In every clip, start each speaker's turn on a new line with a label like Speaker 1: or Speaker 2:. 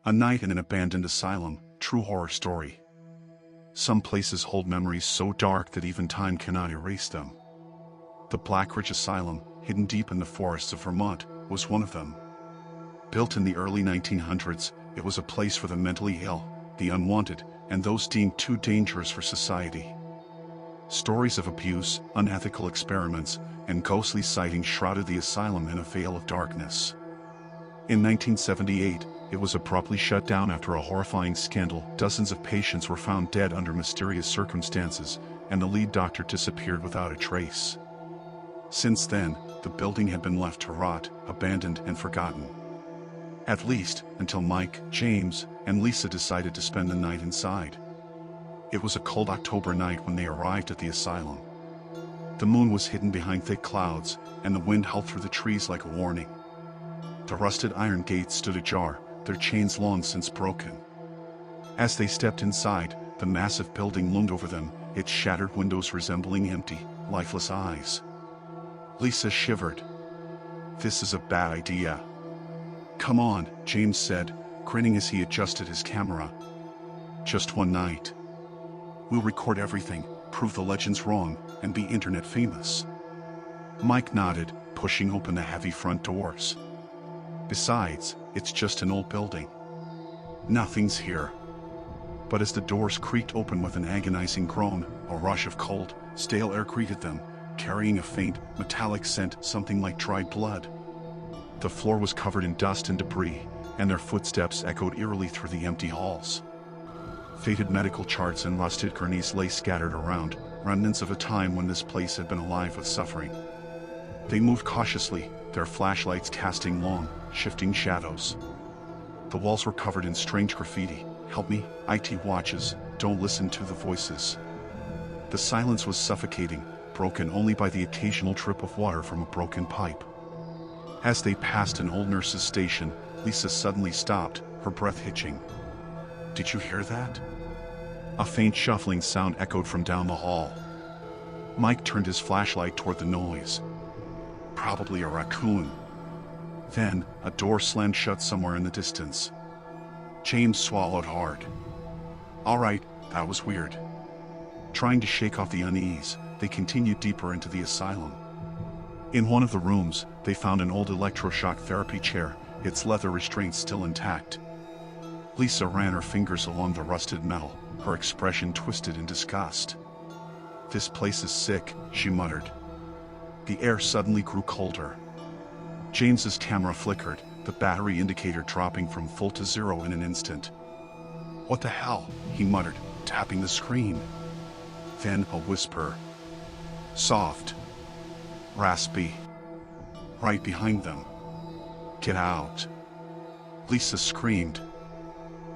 Speaker 1: A night in an abandoned asylum, true horror story. Some places hold memories so dark that even time cannot erase them. The Black Ridge Asylum, hidden deep in the forests of Vermont, was one of them. Built in the early 1900s, it was a place for the mentally ill, the unwanted, and those deemed too dangerous for society. Stories of abuse, unethical experiments, and ghostly sightings shrouded the asylum in a veil of darkness. In 1978, it was abruptly shut down after a horrifying scandal. Dozens of patients were found dead under mysterious circumstances, and the lead doctor disappeared without a trace. Since then, the building had been left to rot, abandoned and forgotten. At least, until Mike, James, and Lisa decided to spend the night inside. It was a cold October night when they arrived at the asylum. The moon was hidden behind thick clouds, and the wind howled through the trees like a warning. The rusted iron gates stood ajar, their chains long since broken. As they stepped inside, the massive building loomed over them, its shattered windows resembling empty, lifeless eyes. Lisa shivered. "This is a bad idea." "Come on," James said, grinning as he adjusted his camera. "Just one night. We'll record everything, prove the legends wrong, and be internet famous." Mike nodded, pushing open the heavy front doors. "Besides, it's just an old building. Nothing's here." But as the doors creaked open with an agonizing groan, a rush of cold, stale air greeted them, carrying a faint, metallic scent, something like dried blood. The floor was covered in dust and debris, and their footsteps echoed eerily through the empty halls. Faded medical charts and rusted gurneys lay scattered around, remnants of a time when this place had been alive with suffering. They moved cautiously, their flashlights casting long, shifting shadows. The walls were covered in strange graffiti. "Help me, IT watches, don't listen to the voices." The silence was suffocating, broken only by the occasional drip of water from a broken pipe. As they passed an old nurse's station, Lisa suddenly stopped, her breath hitching. "Did you hear that?" A faint shuffling sound echoed from down the hall. Mike turned his flashlight toward the noise. "Probably a raccoon." Then, a door slammed shut somewhere in the distance. James swallowed hard. "All right, that was weird." Trying to shake off the unease, they continued deeper into the asylum. In one of the rooms, they found an old electroshock therapy chair, its leather restraints still intact. Lisa ran her fingers along the rusted metal, her expression twisted in disgust. "This place is sick," she muttered. The air suddenly grew colder. James's camera flickered, the battery indicator dropping from full to zero in an instant. "What the hell?" he muttered, tapping the screen. Then a whisper. Soft. Raspy. Right behind them. "Get out." Lisa screamed.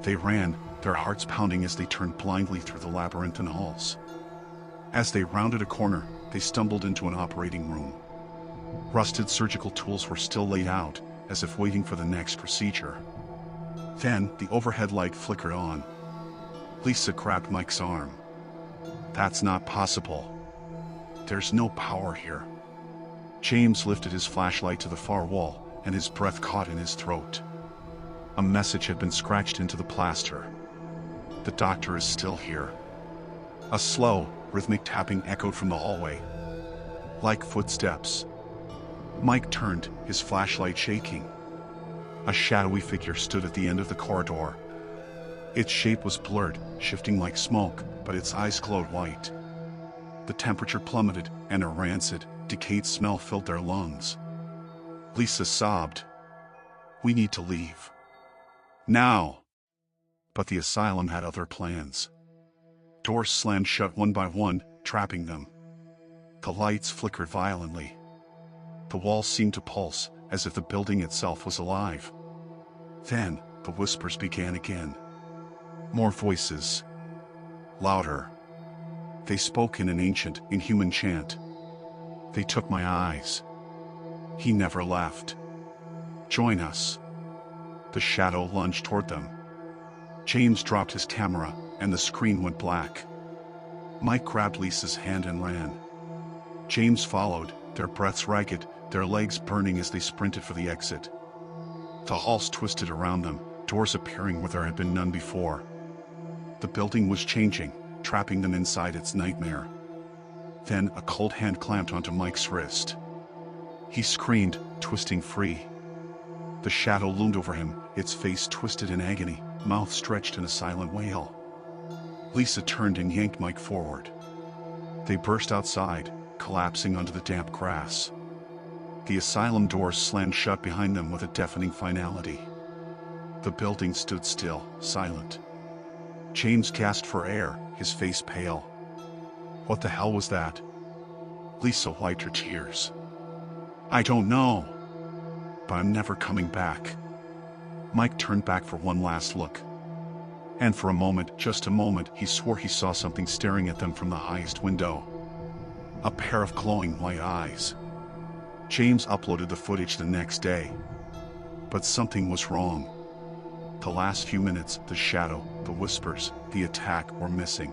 Speaker 1: They ran, their hearts pounding as they turned blindly through the labyrinthine halls. As they rounded a corner, they stumbled into an operating room. Rusted surgical tools were still laid out, as if waiting for the next procedure. Then, the overhead light flickered on. Lisa grabbed Mike's arm. "That's not possible. There's no power here." James lifted his flashlight to the far wall, and his breath caught in his throat. A message had been scratched into the plaster. "The doctor is still here." A slow, rhythmic tapping echoed from the hallway. Like footsteps. Mike turned, his flashlight shaking. A shadowy figure stood at the end of the corridor. Its shape was blurred, shifting like smoke, but its eyes glowed white. The temperature plummeted, and a rancid, decayed smell filled their lungs. Lisa sobbed. "We need to leave. Now." But the asylum had other plans. Doors slammed shut one by one, trapping them. The lights flickered violently. The walls seemed to pulse, as if the building itself was alive. Then, the whispers began again. More voices. Louder. They spoke in an ancient, inhuman chant. "They took my eyes. He never left. Join us." The shadow lunged toward them. James dropped his camera, and the screen went black. Mike grabbed Lisa's hand and ran. James followed, their breaths ragged, their legs burning as they sprinted for the exit. The halls twisted around them, doors appearing where there had been none before. The building was changing, trapping them inside its nightmare. Then a cold hand clamped onto Mike's wrist. He screamed, twisting free. The shadow loomed over him, its face twisted in agony, mouth stretched in a silent wail. Lisa turned and yanked Mike forward. They burst outside, collapsing onto the damp grass. The asylum doors slammed shut behind them with a deafening finality. The building stood still, silent. James gasped for air, his face pale. What the hell was that? Lisa wiped her tears. I don't know. But I'm never coming back. Mike turned back for one last look. And for a moment, just a moment, he swore he saw something staring at them from the highest window. A pair of glowing white eyes. James uploaded the footage the next day. But something was wrong. The last few minutes, the shadow, the whispers, the attack were missing.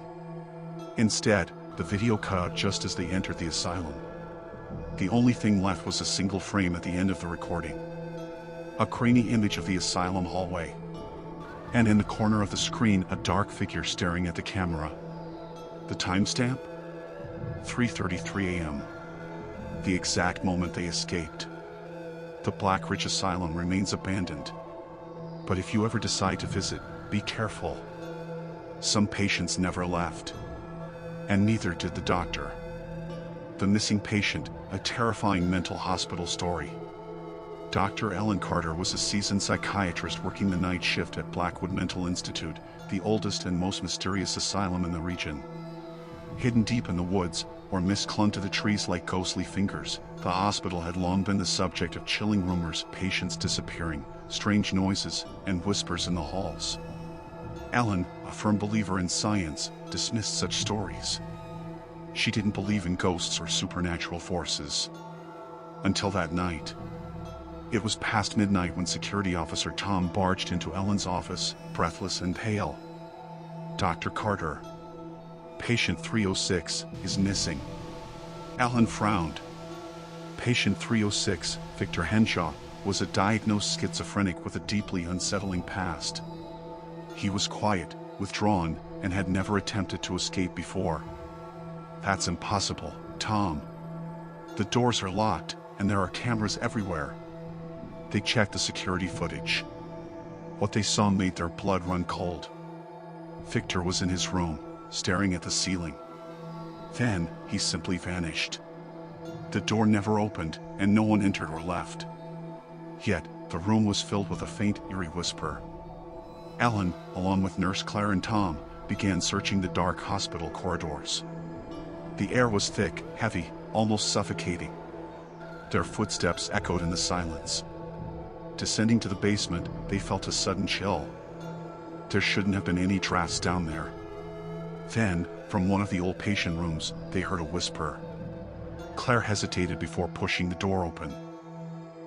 Speaker 1: Instead, the video cut out just as they entered the asylum. The only thing left was a single frame at the end of the recording. A grainy image of the asylum hallway. And in the corner of the screen, a dark figure staring at the camera. The timestamp? 3:33 a.m. The exact moment they escaped. The Black Ridge Asylum remains abandoned. But if you ever decide to visit, be careful. Some patients never left. And neither did the doctor. The Missing Patient, a terrifying mental hospital story. Dr. Ellen Carter was a seasoned psychiatrist working the night shift at Blackwood Mental Institute, the oldest and most mysterious asylum in the region. Hidden deep in the woods, where mist clung to the trees like ghostly fingers, the hospital had long been the subject of chilling rumors, patients disappearing, strange noises, and whispers in the halls. Ellen, a firm believer in science, dismissed such stories. She didn't believe in ghosts or supernatural forces. Until that night. It was past midnight when security officer Tom barged into Ellen's office, breathless and pale. Dr. Carter. Patient 306 is missing. Ellen frowned. Patient 306, Victor Henshaw, was a diagnosed schizophrenic with a deeply unsettling past. He was quiet, withdrawn, and had never attempted to escape before. That's impossible, Tom. The doors are locked, and there are cameras everywhere. They checked the security footage. What they saw made their blood run cold. Victor was in his room, staring at the ceiling. Then, he simply vanished. The door never opened, and no one entered or left. Yet, the room was filled with a faint, eerie whisper. Ellen, along with Nurse Claire and Tom, began searching the dark hospital corridors. The air was thick, heavy, almost suffocating. Their footsteps echoed in the silence. Descending to the basement, they felt a sudden chill. There shouldn't have been any drafts down there. Then, from one of the old patient rooms, they heard a whisper. Claire hesitated before pushing the door open.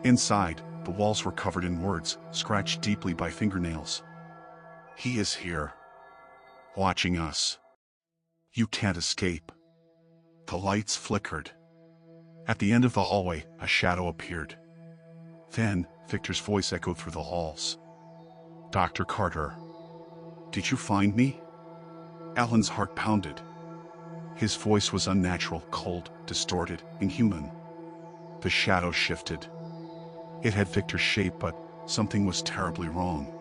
Speaker 1: Inside, the walls were covered in words, scratched deeply by fingernails. He is here. Watching us. You can't escape. The lights flickered. At the end of the hallway, a shadow appeared. Then, Victor's voice echoed through the halls. Dr. Carter. Did you find me? Ellen's heart pounded. His voice was unnatural, cold, distorted, inhuman. The shadow shifted. It had Victor's shape, but something was terribly wrong.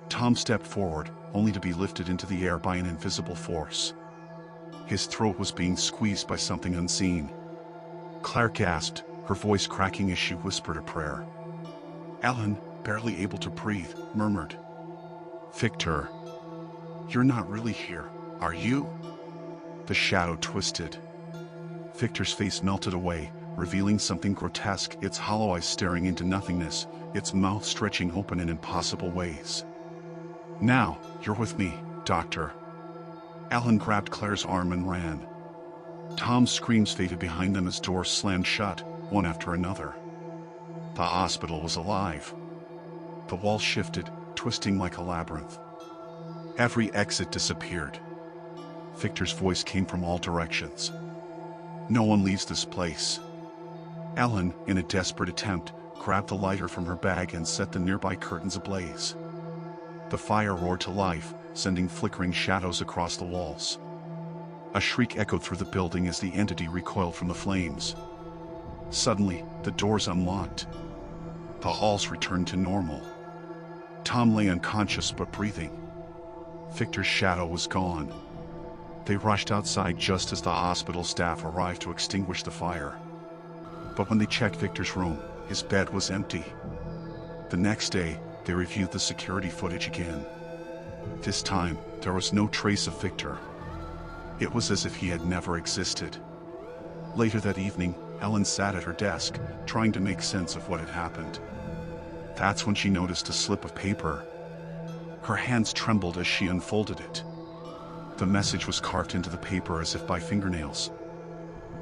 Speaker 1: Tom stepped forward, only to be lifted into the air by an invisible force. His throat was being squeezed by something unseen. Claire gasped, her voice cracking as she whispered a prayer. Ellen, barely able to breathe, murmured, Victor, you're not really here, are you? The shadow twisted. Victor's face melted away, revealing something grotesque, its hollow eyes staring into nothingness, its mouth stretching open in impossible ways. Now, you're with me, Doctor. Ellen grabbed Claire's arm and ran. Tom's screams faded behind them as doors slammed shut, one after another. The hospital was alive. The walls shifted, twisting like a labyrinth. Every exit disappeared. Victor's voice came from all directions. No one leaves this place. Ellen, in a desperate attempt, grabbed the lighter from her bag and set the nearby curtains ablaze. The fire roared to life, sending flickering shadows across the walls. A shriek echoed through the building as the entity recoiled from the flames. Suddenly, the doors unlocked. The halls returned to normal. Tom lay unconscious but breathing. Victor's shadow was gone. They rushed outside just as the hospital staff arrived to extinguish the fire. But when they checked Victor's room, his bed was empty. The next day, they reviewed the security footage again. This time, there was no trace of Victor. It was as if he had never existed. Later that evening, Ellen sat at her desk, trying to make sense of what had happened. That's when she noticed a slip of paper. Her hands trembled as she unfolded it. The message was carved into the paper as if by fingernails.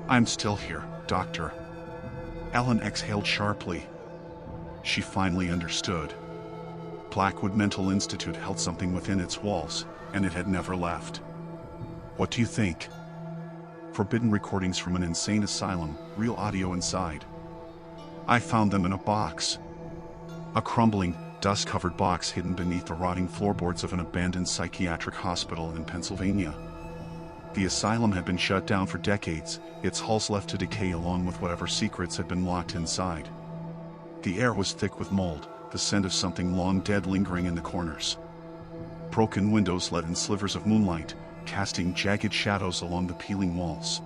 Speaker 1: "I'm still here, Doctor." Ellen exhaled sharply. She finally understood. Blackwood Mental Institute held something within its walls, and it had never left. What do you think? Forbidden recordings from an insane asylum, real audio inside. I found them in a box. A crumbling, dust-covered box hidden beneath the rotting floorboards of an abandoned psychiatric hospital in Pennsylvania. The asylum had been shut down for decades, its halls left to decay along with whatever secrets had been locked inside. The air was thick with mold, the scent of something long dead lingering in the corners. Broken windows let in slivers of moonlight, casting jagged shadows along the peeling walls.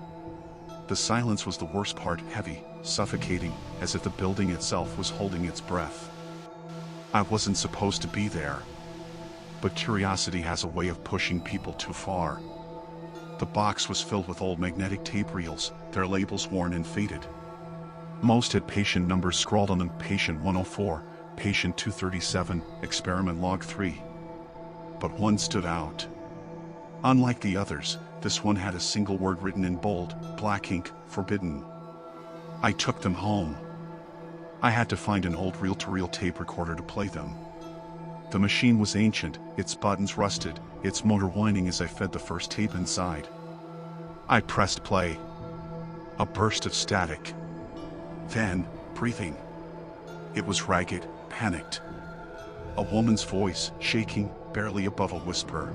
Speaker 1: The silence was the worst part, heavy, suffocating, as if the building itself was holding its breath. I wasn't supposed to be there. But curiosity has a way of pushing people too far. The box was filled with old magnetic tape reels, their labels worn and faded. Most had patient numbers scrawled on them: Patient 104, Patient 237, Experiment Log 3. But one stood out. Unlike the others, this one had a single word written in bold, black ink: forbidden. I took them home. I had to find an old reel-to-reel tape recorder to play them. The machine was ancient, its buttons rusted, its motor whining as I fed the first tape inside. I pressed play. A burst of static. Then, breathing. It was ragged, panicked. A woman's voice, shaking, barely above a whisper.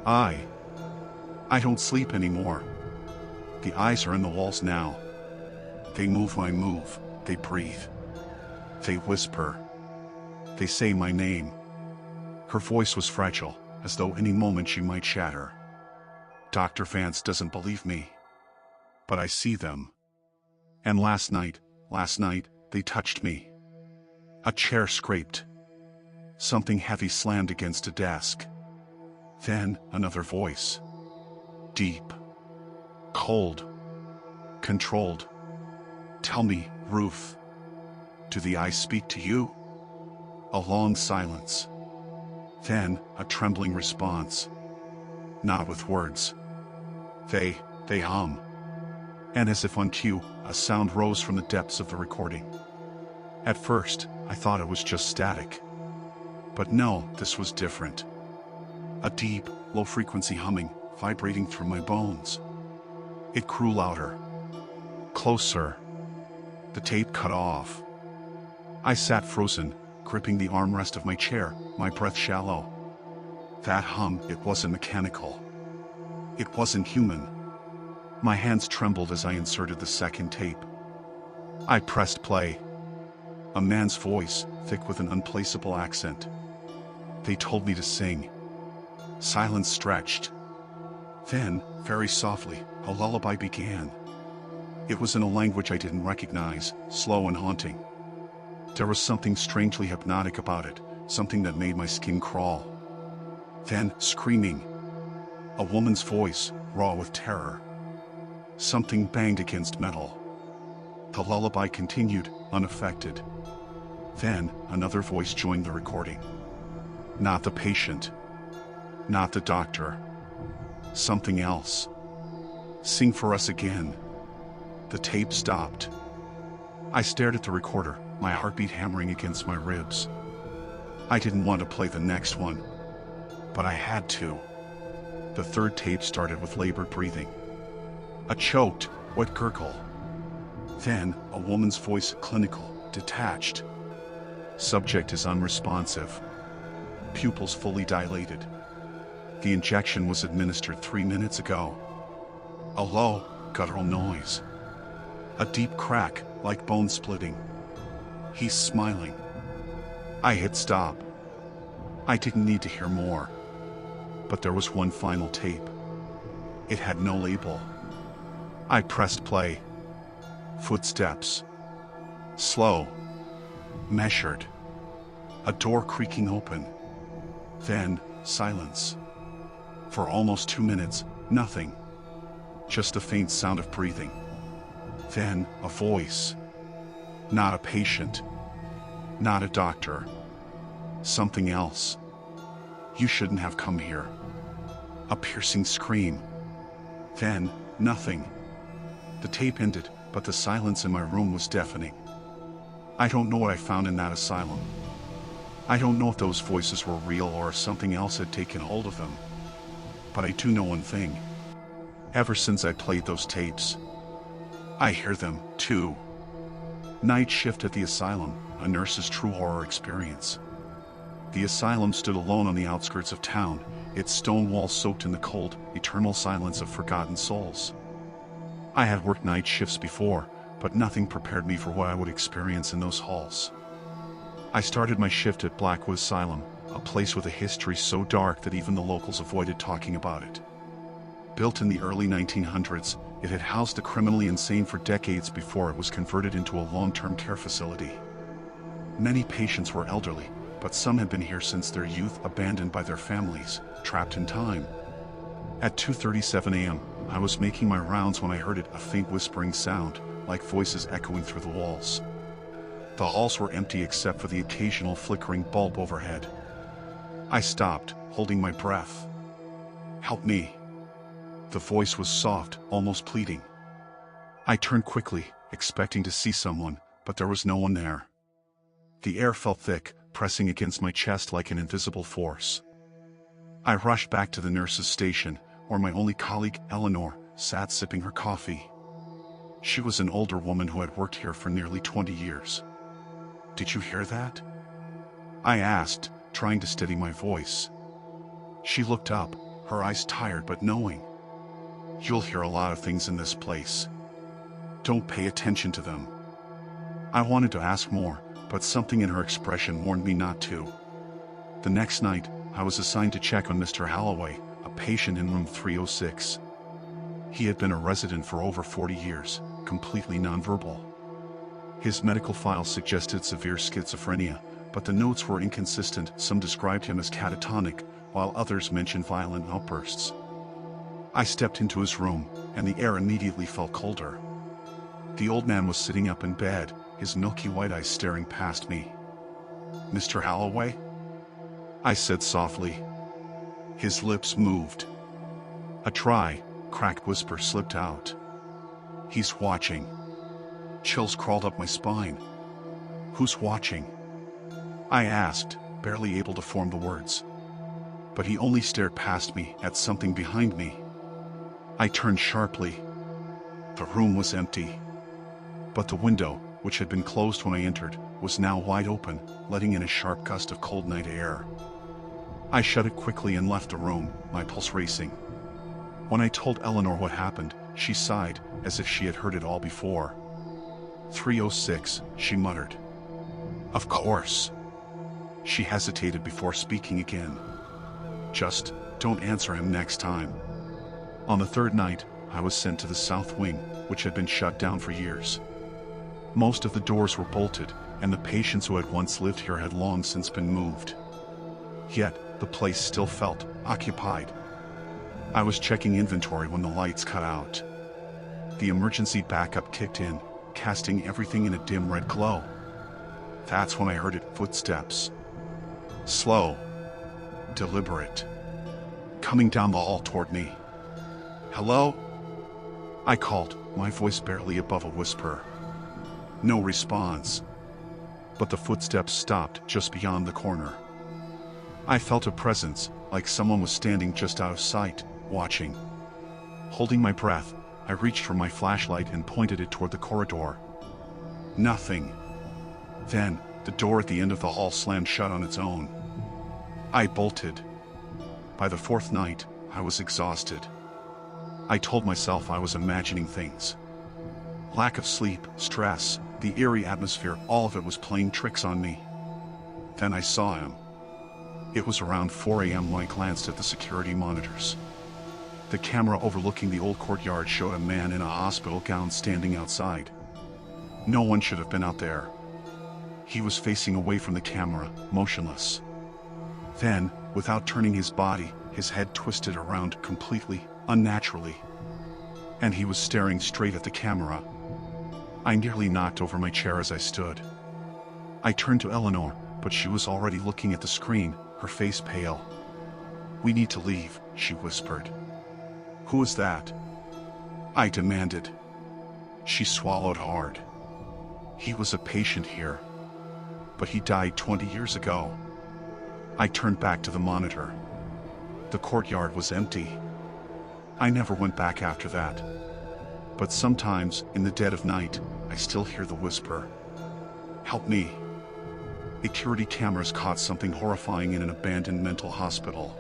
Speaker 1: I don't sleep anymore. The eyes are in the walls now. They move when I move, they breathe. They whisper. They say my name. Her voice was fragile, as though any moment she might shatter. Dr. Vance doesn't believe me. But I see them. And last night, they touched me. A chair scraped. Something heavy slammed against a desk. Then, another voice. Deep. Cold. Controlled. Tell me, Ruth. Do the eyes speak to you? A long silence. Then, a trembling response. Not with words. They hum. And as if on cue, a sound rose from the depths of the recording. At first, I thought it was just static. But no, this was different. A deep, low-frequency humming, vibrating through my bones. It grew louder. Closer. The tape cut off. I sat frozen, gripping the armrest of my chair, my breath shallow. That hum, it wasn't mechanical. It wasn't human. My hands trembled as I inserted the second tape. I pressed play. A man's voice, thick with an unplaceable accent. They told me to sing. Silence stretched. Then, very softly, a lullaby began. It was in a language I didn't recognize, slow and haunting. There was something strangely hypnotic about it, something that made my skin crawl. Then, screaming. A woman's voice, raw with terror. Something banged against metal. The lullaby continued, unaffected. Then, another voice joined the recording. Not the patient. Not the doctor. Something else. Sing for us again. The tape stopped. I stared at the recorder, my heartbeat hammering against my ribs. I didn't want to play the next one. But I had to. The third tape started with labored breathing. A choked, wet gurgle. Then, a woman's voice, clinical, detached. Subject is unresponsive. pupils fully dilated. The injection was administered 3 minutes ago. A low, guttural noise. A deep crack, like bone splitting. He's smiling. I hit stop. I didn't need to hear more. But there was one final tape. It had no label. I pressed play. Footsteps. Slow. Measured. A door creaking open. Then, silence. For almost 2 minutes, nothing. Just a faint sound of breathing. Then, a voice. Not a patient. Not a doctor. Something else. You shouldn't have come here. A piercing scream. Then, nothing. The tape ended, but the silence in my room was deafening. I don't know what I found in that asylum. I don't know if those voices were real or if something else had taken hold of them. But I do know one thing. Ever since I played those tapes, I hear them, too. Night shift at the asylum, a nurse's true horror experience. The asylum stood alone on the outskirts of town, its stone walls soaked in the cold, eternal silence of forgotten souls. I had worked night shifts before, but nothing prepared me for what I would experience in those halls. I started my shift at Blackwood Asylum, a place with a history so dark that even the locals avoided talking about it. Built in the early 1900s, it had housed the criminally insane for decades before it was converted into a long-term care facility. Many patients were elderly, but some had been here since their youth, abandoned by their families, trapped in time. At 2:37 a.m., I was making my rounds when I heard a faint whispering sound, like voices echoing through the walls. The halls were empty except for the occasional flickering bulb overhead. I stopped, holding my breath. "Help me." The voice was soft, almost pleading. I turned quickly, expecting to see someone, but there was no one there. The air felt thick, pressing against my chest like an invisible force. I rushed back to the nurse's station, where my only colleague, Eleanor, sat sipping her coffee. She was an older woman who had worked here for nearly 20 years. "Did you hear that?" I asked, trying to steady my voice. She looked up, her eyes tired but knowing. "You'll hear a lot of things in this place. Don't pay attention to them." I wanted to ask more, but something in her expression warned me not to. The next night, I was assigned to check on Mr. Holloway, a patient in room 306. He had been a resident for over 40 years, completely nonverbal. His medical file suggested severe schizophrenia, but the notes were inconsistent. Some described him as catatonic, while others mentioned violent outbursts. I stepped into his room, and the air immediately felt colder. The old man was sitting up in bed, his milky white eyes staring past me. "Mr. Holloway?" I said softly. His lips moved. A cracked whisper slipped out. "He's watching." Chills crawled up my spine. "Who's watching?" I asked, barely able to form the words. But he only stared past me, at something behind me. I turned sharply. The room was empty. But the window, which had been closed when I entered, was now wide open, letting in a sharp gust of cold night air. I shut it quickly and left the room, my pulse racing. When I told Eleanor what happened, she sighed, as if she had heard it all before. 306, she muttered. "Of course." She hesitated before speaking again. "Just don't answer him next time." On the third night, I was sent to the south wing, which had been shut down for years. Most of the doors were bolted, and the patients who had once lived here had long since been moved. Yet, the place still felt occupied. I was checking inventory when the lights cut out. The emergency backup kicked in, casting everything in a dim red glow. That's when I heard footsteps. Slow. Deliberate. Coming down the hall toward me. "Hello?" I called, my voice barely above a whisper. No response. But the footsteps stopped just beyond the corner. I felt a presence, like someone was standing just out of sight, watching. Holding my breath, I reached for my flashlight and pointed it toward the corridor. Nothing. Then, the door at the end of the hall slammed shut on its own. I bolted. By the fourth night, I was exhausted. I told myself I was imagining things. Lack of sleep, stress, the eerie atmosphere, all of it was playing tricks on me. Then I saw him. It was around 4 a.m. when I glanced at the security monitors. The camera overlooking the old courtyard showed a man in a hospital gown standing outside. No one should have been out there. He was facing away from the camera, motionless. Then, without turning his body, his head twisted around completely, unnaturally. And he was staring straight at the camera. I nearly knocked over my chair as I stood. I turned to Eleanor, but she was already looking at the screen, her face pale. "We need to leave," she whispered. "Who is that?" I demanded. She swallowed hard. "He was a patient here. But he died 20 years ago." I turned back to the monitor. The courtyard was empty. I never went back after that. But sometimes, in the dead of night, I still hear the whisper. "Help me." Security cameras caught something horrifying in an abandoned mental hospital.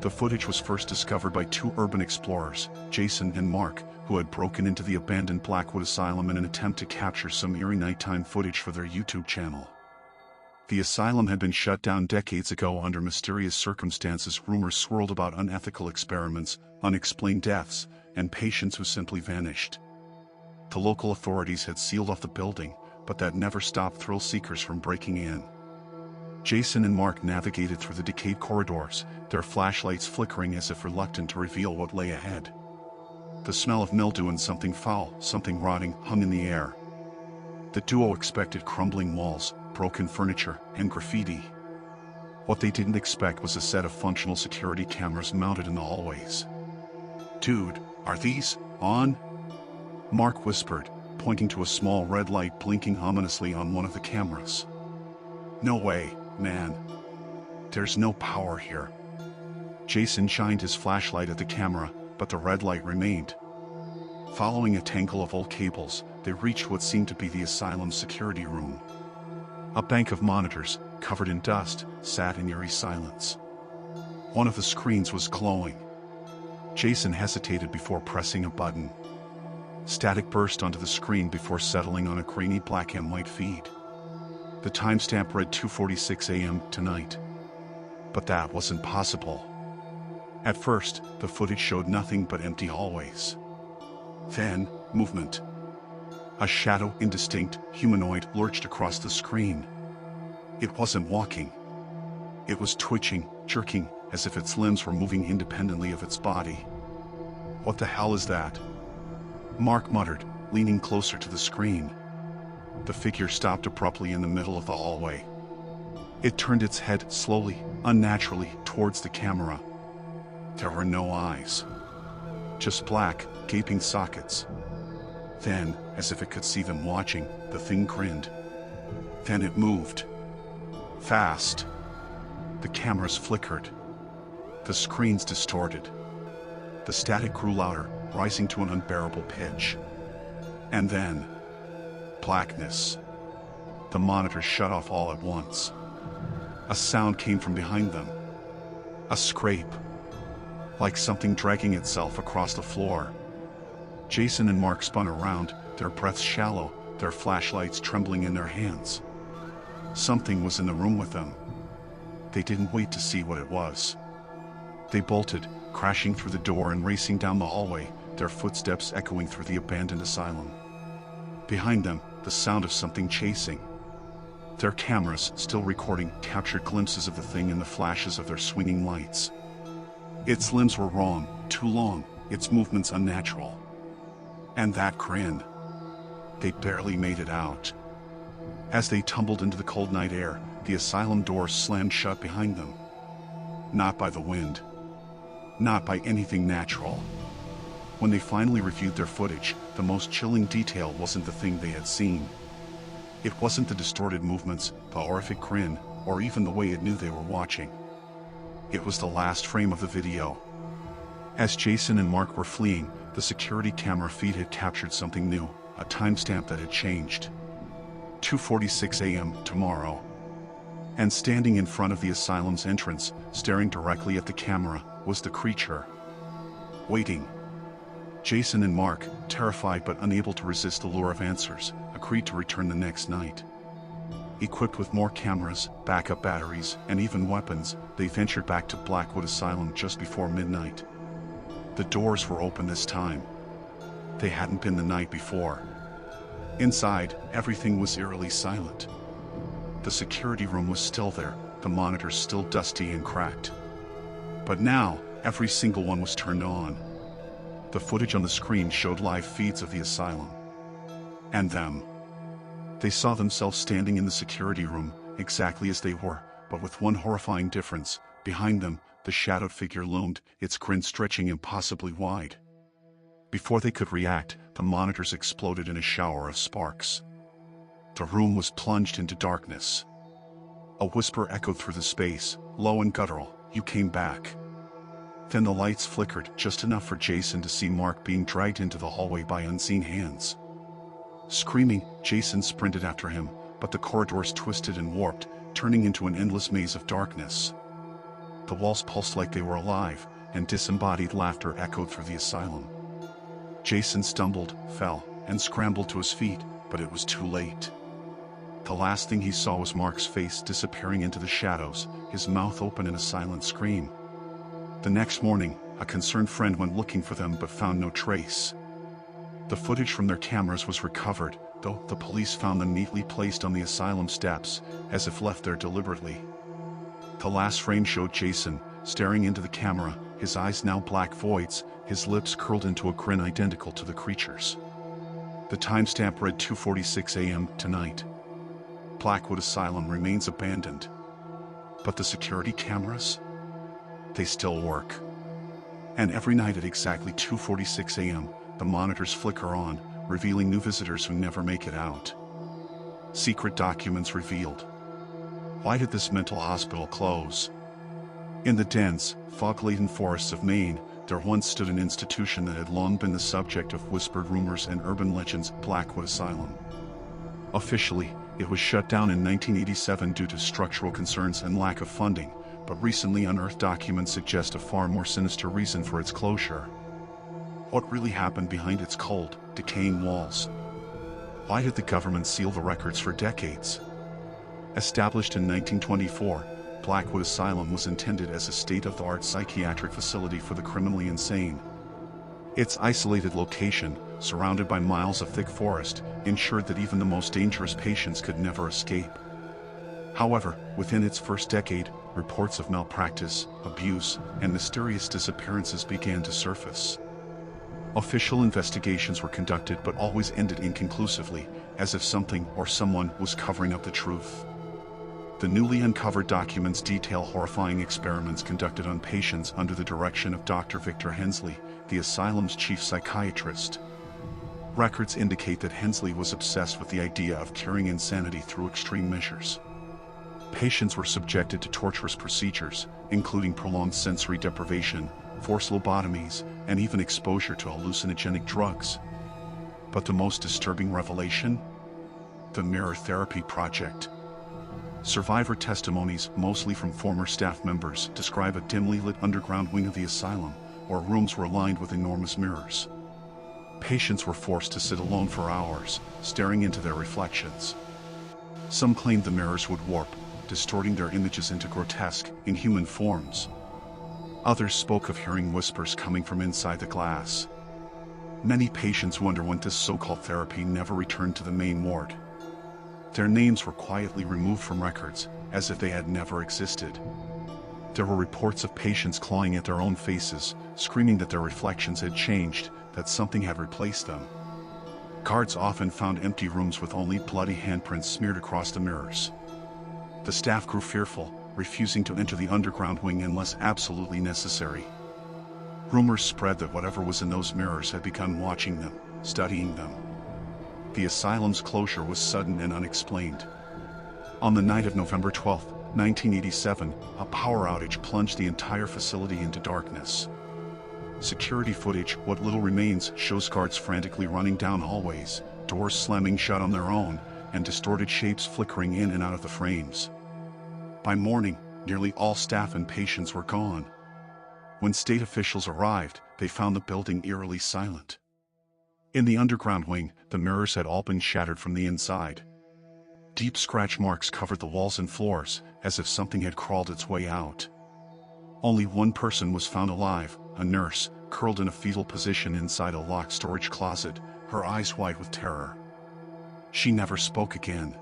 Speaker 1: The footage was first discovered by two urban explorers, Jason and Mark, who had broken into the abandoned Blackwood Asylum in an attempt to capture some eerie nighttime footage for their YouTube channel. The asylum had been shut down decades ago under mysterious circumstances. Rumors swirled about unethical experiments, unexplained deaths, and patients who simply vanished. The local authorities had sealed off the building, but that never stopped thrill seekers from breaking in. Jason and Mark navigated through the decayed corridors, their flashlights flickering as if reluctant to reveal what lay ahead. The smell of mildew and something foul, something rotting, hung in the air. The duo expected crumbling walls, broken furniture, and graffiti. What they didn't expect was a set of functional security cameras mounted in the hallways. "Dude, are these on?" Mark whispered, pointing to a small red light blinking ominously on one of the cameras. "No way, man. There's no power here." Jason shined his flashlight at the camera, but the red light remained. Following a tangle of old cables, they reached what seemed to be the asylum's security room. A bank of monitors, covered in dust, sat in eerie silence. One of the screens was glowing. Jason hesitated before pressing a button. Static burst onto the screen before settling on a grainy black and white feed. The timestamp read 2:46 a.m. tonight. But that wasn't possible. At first, the footage showed nothing but empty hallways. Then, movement. A shadow, indistinct, humanoid, lurched across the screen. It wasn't walking. It was twitching, jerking, as if its limbs were moving independently of its body. "What the hell is that?" Mark muttered, leaning closer to the screen. The figure stopped abruptly in the middle of the hallway. It turned its head slowly, unnaturally, towards the camera. There were no eyes. Just black, gaping sockets. Then, as if it could see them watching, the thing grinned. Then it moved. Fast. The cameras flickered. The screens distorted. The static grew louder, rising to an unbearable pitch. And then, blackness. The monitors shut off all at once. A sound came from behind them. A scrape. Like something dragging itself across the floor. Jason and Mark spun around, their breaths shallow, their flashlights trembling in their hands. Something was in the room with them. They didn't wait to see what it was. They bolted, crashing through the door and racing down the hallway, their footsteps echoing through the abandoned asylum. Behind them, the sound of something chasing. Their cameras, still recording, captured glimpses of the thing in the flashes of their swinging lights. Its limbs were wrong, too long, its movements unnatural. And that grin. They barely made it out. As they tumbled into the cold night air, the asylum doors slammed shut behind them. Not by the wind. Not by anything natural. When they finally reviewed their footage, the most chilling detail wasn't the thing they had seen. It wasn't the distorted movements, the horrific grin, or even the way it knew they were watching. It was the last frame of the video. As Jason and Mark were fleeing, the security camera feed had captured something new, a timestamp that had changed. 2:46 a.m. tomorrow. And standing in front of the asylum's entrance, staring directly at the camera, was the creature. Waiting. Jason and Mark, terrified but unable to resist the lure of answers, agreed to return the next night. Equipped with more cameras, backup batteries, and even weapons, they ventured back to Blackwood Asylum just before midnight. The doors were open this time. They hadn't been the night before. Inside, everything was eerily silent. The security room was still there, the monitors still dusty and cracked. But now, every single one was turned on. The footage on the screen showed live feeds of the asylum. And them. They saw themselves standing in the security room, exactly as they were, but with one horrifying difference. Behind them, the shadowed figure loomed, its grin stretching impossibly wide. Before they could react, the monitors exploded in a shower of sparks. The room was plunged into darkness. A whisper echoed through the space, low and guttural, "You came back." Then the lights flickered, just enough for Jason to see Mark being dragged into the hallway by unseen hands. Screaming, Jason sprinted after him, but the corridors twisted and warped, turning into an endless maze of darkness. The walls pulsed like they were alive, and disembodied laughter echoed through the asylum. Jason stumbled, fell, and scrambled to his feet, but it was too late. The last thing he saw was Mark's face disappearing into the shadows, his mouth open in a silent scream. The next morning, a concerned friend went looking for them but found no trace. The footage from their cameras was recovered, though the police found them neatly placed on the asylum steps, as if left there deliberately. The last frame showed Jason, staring into the camera, his eyes now black voids, his lips curled into a grin identical to the creature's. The timestamp read 2:46 a.m. tonight. Blackwood Asylum remains abandoned. But the security cameras? They still work. And every night at exactly 2:46 a.m., the monitors flicker on, revealing new visitors who never make it out. Secret documents revealed. Why did this mental hospital close? In the dense, fog-laden forests of Maine, there once stood an institution that had long been the subject of whispered rumors and urban legends, Blackwood Asylum. Officially, it was shut down in 1987 due to structural concerns and lack of funding, but recently unearthed documents suggest a far more sinister reason for its closure. What really happened behind its cold, decaying walls? Why did the government seal the records for decades? Established in 1924, Blackwood Asylum was intended as a state-of-the-art psychiatric facility for the criminally insane. Its isolated location, surrounded by miles of thick forest, ensured that even the most dangerous patients could never escape. However, within its first decade, reports of malpractice, abuse, and mysterious disappearances began to surface. Official investigations were conducted but always ended inconclusively, as if something or someone was covering up the truth. The newly uncovered documents detail horrifying experiments conducted on patients under the direction of Dr. Victor Hensley, the asylum's chief psychiatrist. Records indicate that Hensley was obsessed with the idea of curing insanity through extreme measures. Patients were subjected to torturous procedures, including prolonged sensory deprivation, forced lobotomies, and even exposure to hallucinogenic drugs. But the most disturbing revelation? The Mirror Therapy Project. Survivor testimonies, mostly from former staff members, describe a dimly lit underground wing of the asylum, where rooms were lined with enormous mirrors. Patients were forced to sit alone for hours, staring into their reflections. Some claimed the mirrors would warp, distorting their images into grotesque, inhuman forms. Others spoke of hearing whispers coming from inside the glass. Many patients wonder when this so-called therapy never returned to the main ward. Their names were quietly removed from records, as if they had never existed. There were reports of patients clawing at their own faces, screaming that their reflections had changed, that something had replaced them. Guards often found empty rooms with only bloody handprints smeared across the mirrors. The staff grew fearful, refusing to enter the underground wing unless absolutely necessary. Rumors spread that whatever was in those mirrors had begun watching them, studying them. The asylum's closure was sudden and unexplained. On the night of November 12, 1987, a power outage plunged the entire facility into darkness. Security footage, what little remains, shows guards frantically running down hallways, doors slamming shut on their own, and distorted shapes flickering in and out of the frames. By morning, nearly all staff and patients were gone. When state officials arrived, they found the building eerily silent. In the underground wing, the mirrors had all been shattered from the inside. Deep scratch marks covered the walls and floors, as if something had crawled its way out. Only one person was found alive, a nurse, curled in a fetal position inside a locked storage closet, her eyes wide with terror. She never spoke again.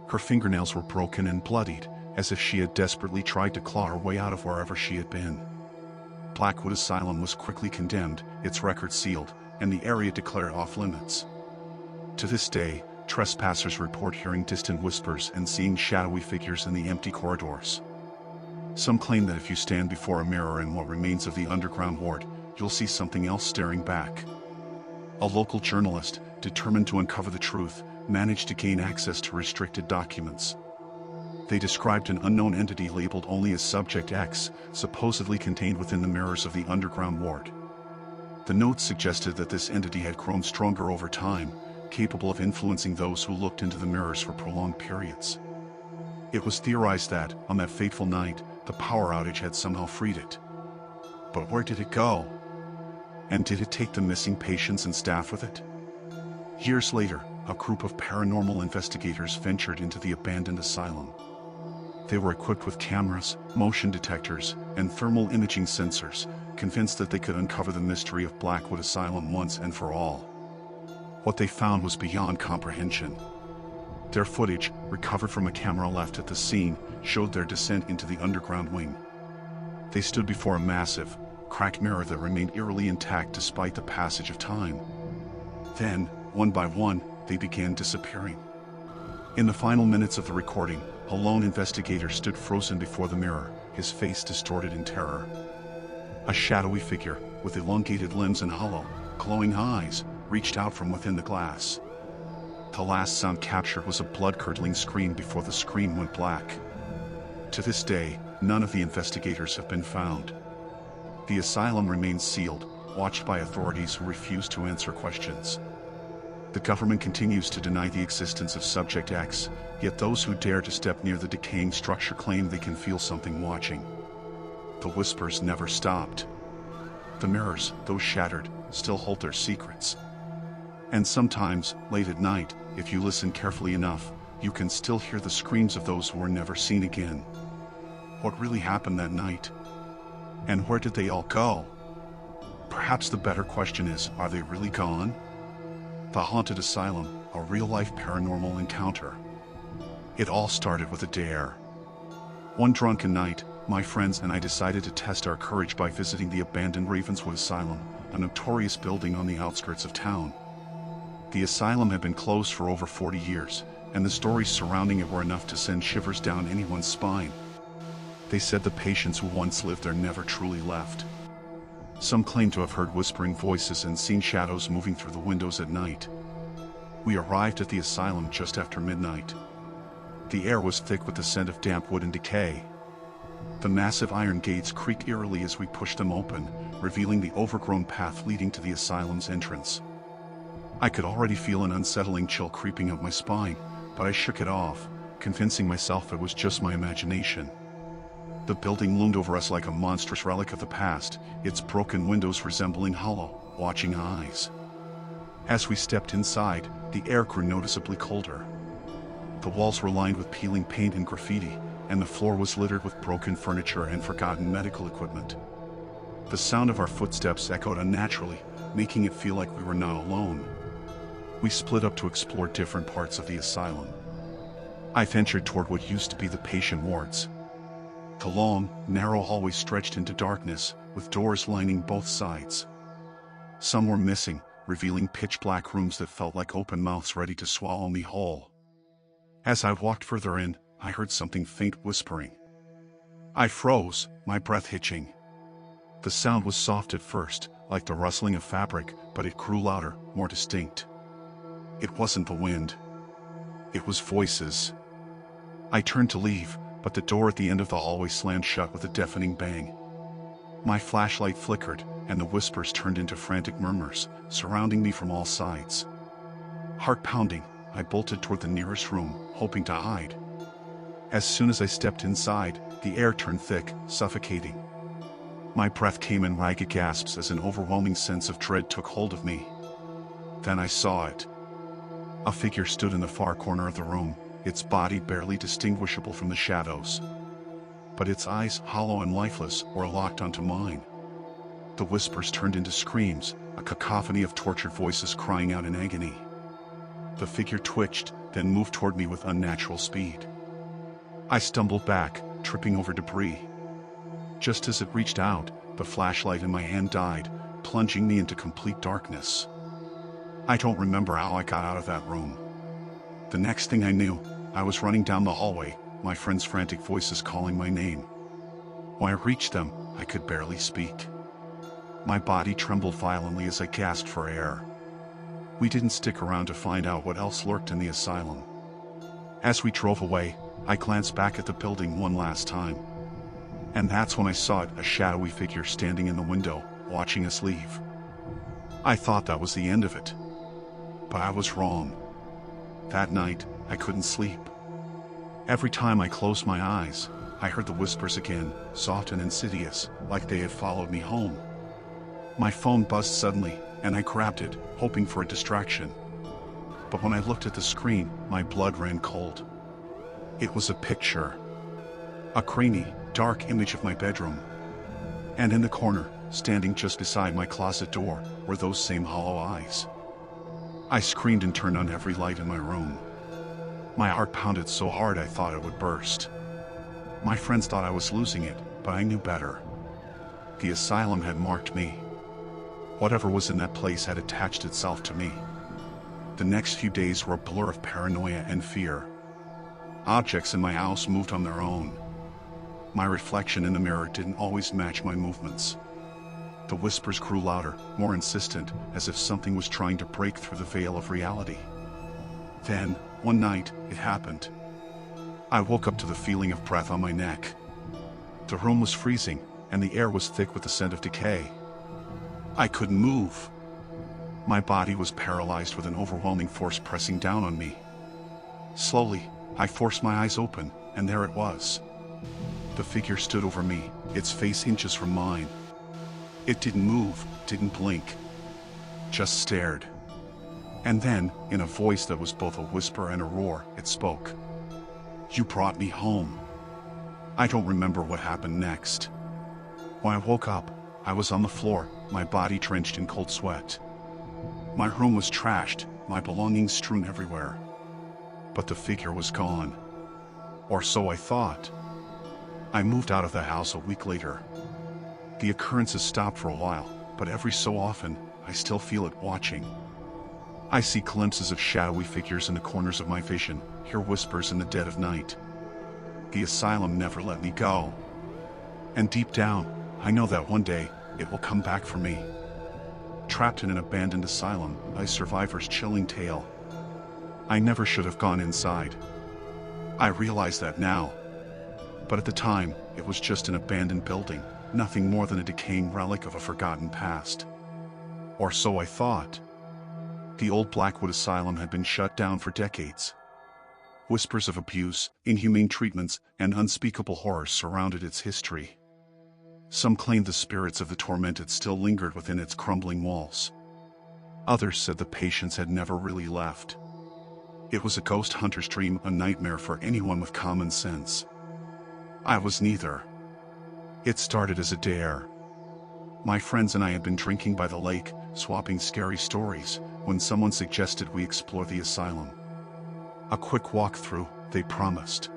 Speaker 1: Her fingernails were broken and bloodied, as if she had desperately tried to claw her way out of wherever she had been. Blackwood Asylum was quickly condemned, its records sealed, and the area declared off-limits. To this day, trespassers report hearing distant whispers and seeing shadowy figures in the empty corridors. Some claim that if you stand before a mirror in what remains of the underground ward, you'll see something else staring back. A local journalist, determined to uncover the truth, managed to gain access to restricted documents. They described an unknown entity labeled only as Subject X, supposedly contained within the mirrors of the underground ward. The notes suggested that this entity had grown stronger over time, capable of influencing those who looked into the mirrors for prolonged periods. It was theorized that, on that fateful night, the power outage had somehow freed it. But where did it go? And did it take the missing patients and staff with it? Years later, a group of paranormal investigators ventured into the abandoned asylum. They were equipped with cameras, motion detectors, and thermal imaging sensors, convinced that they could uncover the mystery of Blackwood Asylum once and for all. What they found was beyond comprehension. Their footage, recovered from a camera left at the scene, showed their descent into the underground wing. They stood before a massive, cracked mirror that remained eerily intact despite the passage of time. Then, one by one, they began disappearing. In the final minutes of the recording, a lone investigator stood frozen before the mirror, his face distorted in terror. A shadowy figure, with elongated limbs and hollow, glowing eyes, reached out from within the glass. The last sound captured was a blood-curdling scream before the screen went black. To this day, none of the investigators have been found. The asylum remains sealed, watched by authorities who refuse to answer questions. The government continues to deny the existence of Subject X, yet those who dare to step near the decaying structure claim they can feel something watching. The whispers never stopped. The mirrors, though shattered, still hold their secrets. And sometimes, late at night, if you listen carefully enough, you can still hear the screams of those who were never seen again. What really happened that night? And where did they all go? Perhaps the better question is, are they really gone? The Haunted Asylum, a real-life paranormal encounter. It all started with a dare. One drunken night, my friends and I decided to test our courage by visiting the abandoned Ravenswood Asylum, a notorious building on the outskirts of town. The asylum had been closed for over 40 years, and the stories surrounding it were enough to send shivers down anyone's spine. They said the patients who once lived there never truly left. Some claim to have heard whispering voices and seen shadows moving through the windows at night. We arrived at the asylum just after midnight. The air was thick with the scent of damp wood and decay. The massive iron gates creaked eerily as we pushed them open, revealing the overgrown path leading to the asylum's entrance. I could already feel an unsettling chill creeping up my spine, but I shook it off, convincing myself it was just my imagination. The building loomed over us like a monstrous relic of the past, its broken windows resembling hollow, watching eyes. As we stepped inside, the air grew noticeably colder. The walls were lined with peeling paint and graffiti, and the floor was littered with broken furniture and forgotten medical equipment. The sound of our footsteps echoed unnaturally, making it feel like we were not alone. We split up to explore different parts of the asylum. I ventured toward what used to be the patient wards. The long, narrow hallway stretched into darkness, with doors lining both sides. Some were missing, revealing pitch-black rooms that felt like open mouths ready to swallow me whole. As I walked further in, I heard something faint whispering. I froze, my breath hitching. The sound was soft at first, like the rustling of fabric, but it grew louder, more distinct. It wasn't the wind. It was voices. I turned to leave, but the door at the end of the hallway slammed shut with a deafening bang. My flashlight flickered, and the whispers turned into frantic murmurs, surrounding me from all sides. Heart pounding, I bolted toward the nearest room, hoping to hide. As soon as I stepped inside, the air turned thick, suffocating. My breath came in ragged gasps as an overwhelming sense of dread took hold of me. Then I saw it. A figure stood in the far corner of the room, its body barely distinguishable from the shadows. But its eyes, hollow and lifeless, were locked onto mine. The whispers turned into screams, a cacophony of tortured voices crying out in agony. The figure twitched, then moved toward me with unnatural speed. I stumbled back, tripping over debris. Just as it reached out, the flashlight in my hand died, plunging me into complete darkness. I don't remember how I got out of that room. The next thing I knew, I was running down the hallway, my friends' frantic voices calling my name. When I reached them, I could barely speak. My body trembled violently as I gasped for air. We didn't stick around to find out what else lurked in the asylum. As we drove away, I glanced back at the building one last time. And that's when I saw it, a shadowy figure standing in the window, watching us leave. I thought that was the end of it. But I was wrong. That night, I couldn't sleep. Every time I closed my eyes, I heard the whispers again, soft and insidious, like they had followed me home. My phone buzzed suddenly, and I grabbed it, hoping for a distraction. But when I looked at the screen, my blood ran cold. It was a picture. A grainy, dark image of my bedroom. And in the corner, standing just beside my closet door, were those same hollow eyes. I screamed and turned on every light in my room. My heart pounded so hard I thought it would burst. My friends thought I was losing it, but I knew better. The asylum had marked me. Whatever was in that place had attached itself to me. The next few days were a blur of paranoia and fear. Objects in my house moved on their own. My reflection in the mirror didn't always match my movements. The whispers grew louder, more insistent, as if something was trying to break through the veil of reality. Then, one night, it happened. I woke up to the feeling of breath on my neck. The room was freezing, and the air was thick with the scent of decay. I couldn't move. My body was paralyzed with an overwhelming force pressing down on me. Slowly, I forced my eyes open, and there it was. The figure stood over me, its face inches from mine. It didn't move, didn't blink. Just stared. And then, in a voice that was both a whisper and a roar, it spoke. "You brought me home." I don't remember what happened next. When I woke up, I was on the floor, my body drenched in cold sweat. My room was trashed, my belongings strewn everywhere. But the figure was gone. Or so I thought. I moved out of the house a week later. The occurrences stopped for a while, but every so often, I still feel it watching. I see glimpses of shadowy figures in the corners of my vision, hear whispers in the dead of night. The asylum never let me go. And deep down, I know that one day, it will come back for me. Trapped in an abandoned asylum, a survivor's chilling tale. I never should have gone inside. I realize that now. But at the time, it was just an abandoned building, nothing more than a decaying relic of a forgotten past. Or so I thought. The old Blackwood Asylum had been shut down for decades. Whispers of abuse, inhumane treatments, and unspeakable horrors surrounded its history. Some claimed the spirits of the tormented still lingered within its crumbling walls. Others said the patients had never really left. It was a ghost hunter's dream, a nightmare for anyone with common sense. I was neither. It started as a dare. My friends and I had been drinking by the lake, swapping scary stories, when someone suggested we explore the asylum. A quick walk through, they promised.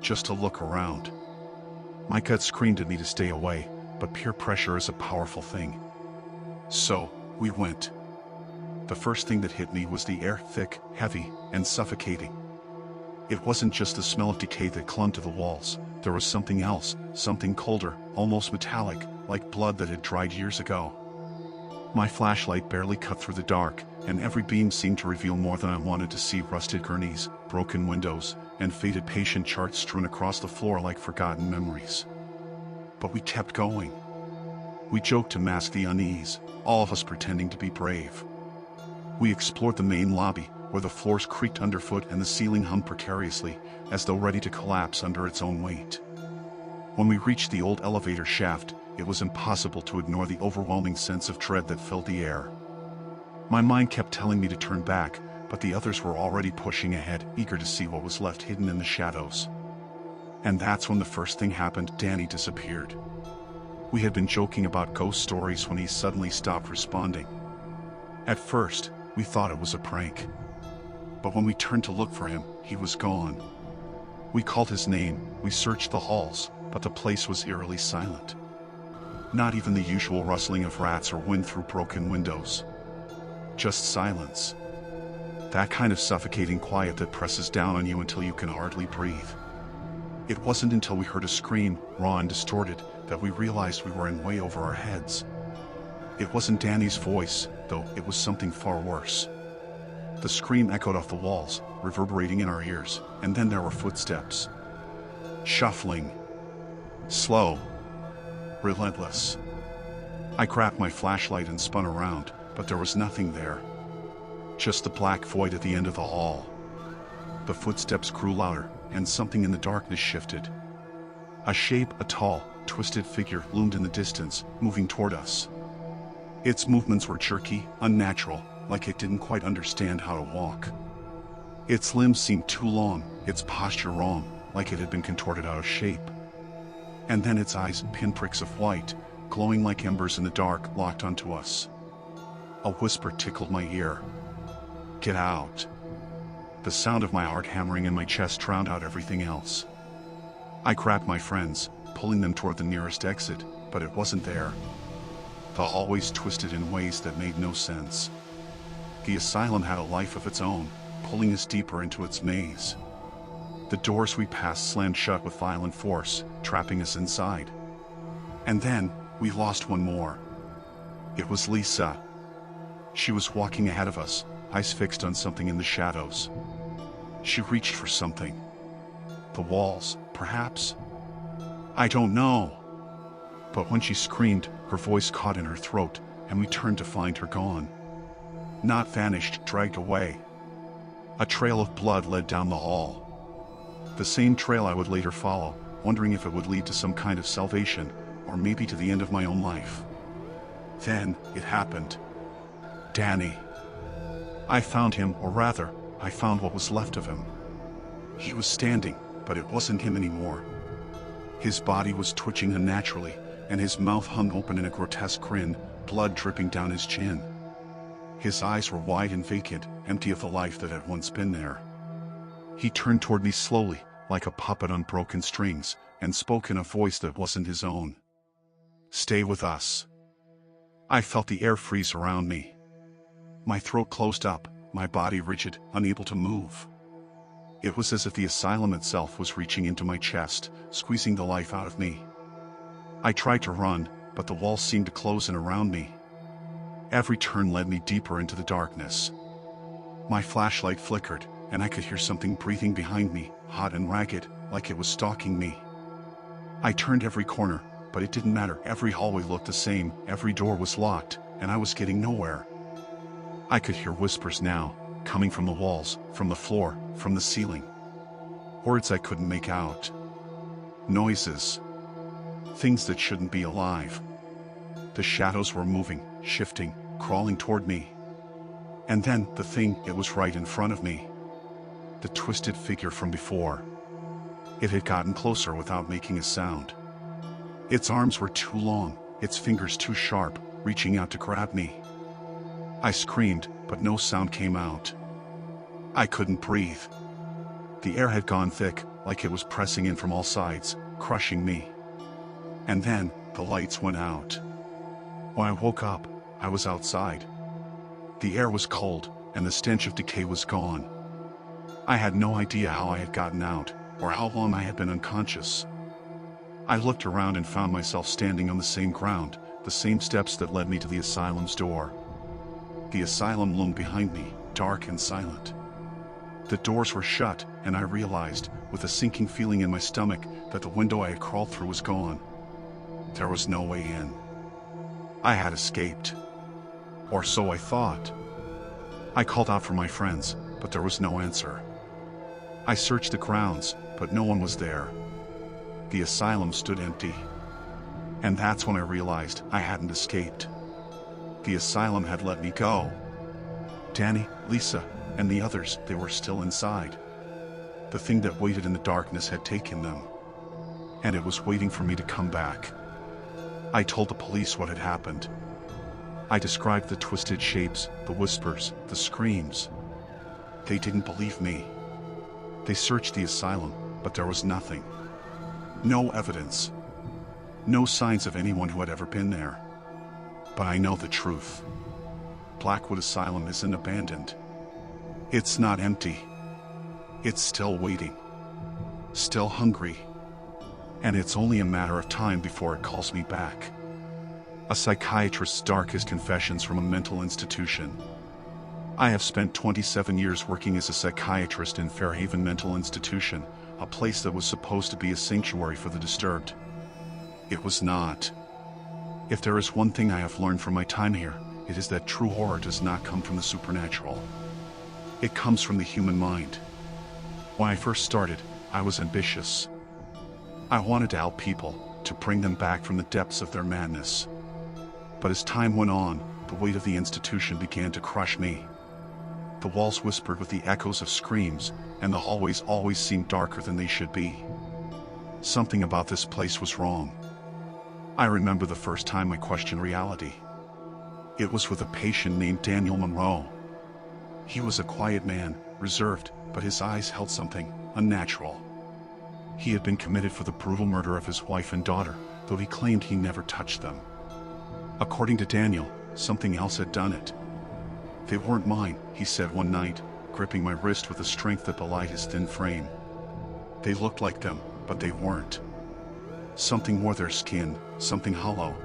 Speaker 1: Just to look around. My gut screamed at me to stay away, but peer pressure is a powerful thing. So, we went. The first thing that hit me was the air, thick, heavy, and suffocating. It wasn't just the smell of decay that clung to the walls, there was something else, something colder, almost metallic, like blood that had dried years ago. My flashlight barely cut through the dark, and every beam seemed to reveal more than I wanted to see: rusted gurneys, broken windows, and faded patient charts strewn across the floor like forgotten memories. But we kept going. We joked to mask the unease, all of us pretending to be brave. We explored the main lobby, where the floors creaked underfoot and the ceiling hung precariously, as though ready to collapse under its own weight. When we reached the old elevator shaft, it was impossible to ignore the overwhelming sense of dread that filled the air. My mind kept telling me to turn back, but the others were already pushing ahead, eager to see what was left hidden in the shadows. And that's when the first thing happened. Danny disappeared. We had been joking about ghost stories when he suddenly stopped responding. At first, we thought it was a prank. But when we turned to look for him, he was gone. We called his name, we searched the halls, but the place was eerily silent. Not even the usual rustling of rats or wind through broken windows. Just silence. That kind of suffocating quiet that presses down on you until you can hardly breathe. It wasn't until we heard a scream, raw and distorted, that we realized we were in way over our heads. It wasn't Danny's voice, though it was something far worse. The scream echoed off the walls, reverberating in our ears, and then there were footsteps. Shuffling. Slow. Relentless. I grabbed my flashlight and spun around, but there was nothing there. Just the black void at the end of the hall. The footsteps grew louder, and something in the darkness shifted. A shape, a tall, twisted figure loomed in the distance, moving toward us. Its movements were jerky, unnatural, like it didn't quite understand how to walk. Its limbs seemed too long, its posture wrong, like it had been contorted out of shape. And then its eyes, pinpricks of white, glowing like embers in the dark, locked onto us. A whisper tickled my ear. "Get out." The sound of my heart hammering in my chest drowned out everything else. I grabbed my friends, pulling them toward the nearest exit, but it wasn't there. The hallways twisted in ways that made no sense. The asylum had a life of its own, pulling us deeper into its maze. The doors we passed slammed shut with violent force, trapping us inside. And then, we lost one more. It was Lisa. She was walking ahead of us, eyes fixed on something in the shadows. She reached for something. The walls, perhaps? I don't know. But when she screamed, her voice caught in her throat, and we turned to find her gone. Not vanished, dragged away. A trail of blood led down the hall. The same trail I would later follow, wondering if it would lead to some kind of salvation, or maybe to the end of my own life. Then, it happened. Danny. I found him, or rather, I found what was left of him. He was standing, but it wasn't him anymore. His body was twitching unnaturally, and his mouth hung open in a grotesque grin, blood dripping down his chin. His eyes were wide and vacant, empty of the life that had once been there. He turned toward me slowly, like a puppet on broken strings, and spoke in a voice that wasn't his own. "Stay with us." I felt the air freeze around me. My throat closed up, my body rigid, unable to move. It was as if the asylum itself was reaching into my chest, squeezing the life out of me. I tried to run, but the walls seemed to close in around me. Every turn led me deeper into the darkness. My flashlight flickered, and I could hear something breathing behind me, hot and ragged, like it was stalking me. I turned every corner, but it didn't matter. Every hallway looked the same, every door was locked, and I was getting nowhere. I could hear whispers now, coming from the walls, from the floor, from the ceiling. Words I couldn't make out. Noises. Things that shouldn't be alive. The shadows were moving, shifting, crawling toward me. And then, the thing, it was right in front of me. The twisted figure from before. It had gotten closer without making a sound. Its arms were too long, its fingers too sharp, reaching out to grab me. I screamed, but no sound came out. I couldn't breathe. The air had gone thick, like it was pressing in from all sides, crushing me. And then, the lights went out. When I woke up, I was outside. The air was cold, and the stench of decay was gone. I had no idea how I had gotten out, or how long I had been unconscious. I looked around and found myself standing on the same ground, the same steps that led me to the asylum's door. The asylum loomed behind me, dark and silent. The doors were shut, and I realized, with a sinking feeling in my stomach, that the window I had crawled through was gone. There was no way in. I had escaped. Or so I thought. I called out for my friends, but there was no answer. I searched the grounds, but no one was there. The asylum stood empty. And that's when I realized I hadn't escaped. The asylum had let me go. Danny, Lisa, and the others, they were still inside. The thing that waited in the darkness had taken them. And it was waiting for me to come back. I told the police what had happened. I described the twisted shapes, the whispers, the screams. They didn't believe me. They searched the asylum, but there was nothing. No evidence. No signs of anyone who had ever been there. But I know the truth. Blackwood Asylum isn't abandoned. It's not empty. It's still waiting. Still hungry. And it's only a matter of time before it calls me back. A psychiatrist's darkest confessions from a mental institution. I have spent 27 years working as a psychiatrist in Fairhaven Mental Institution, a place that was supposed to be a sanctuary for the disturbed. It was not. If there is one thing I have learned from my time here, it is that true horror does not come from the supernatural. It comes from the human mind. When I first started, I was ambitious. I wanted to help people, to bring them back from the depths of their madness. But as time went on, the weight of the institution began to crush me. The walls whispered with the echoes of screams, and the hallways always seemed darker than they should be. Something about this place was wrong. I remember the first time I questioned reality. It was with a patient named Daniel Monroe. He was a quiet man, reserved, but his eyes held something unnatural. He had been committed for the brutal murder of his wife and daughter, though he claimed he never touched them. According to Daniel, something else had done it. They weren't mine, he said one night, gripping my wrist with a strength that belied his thin frame. They looked like them, but they weren't. Something wore their skin, something hollow.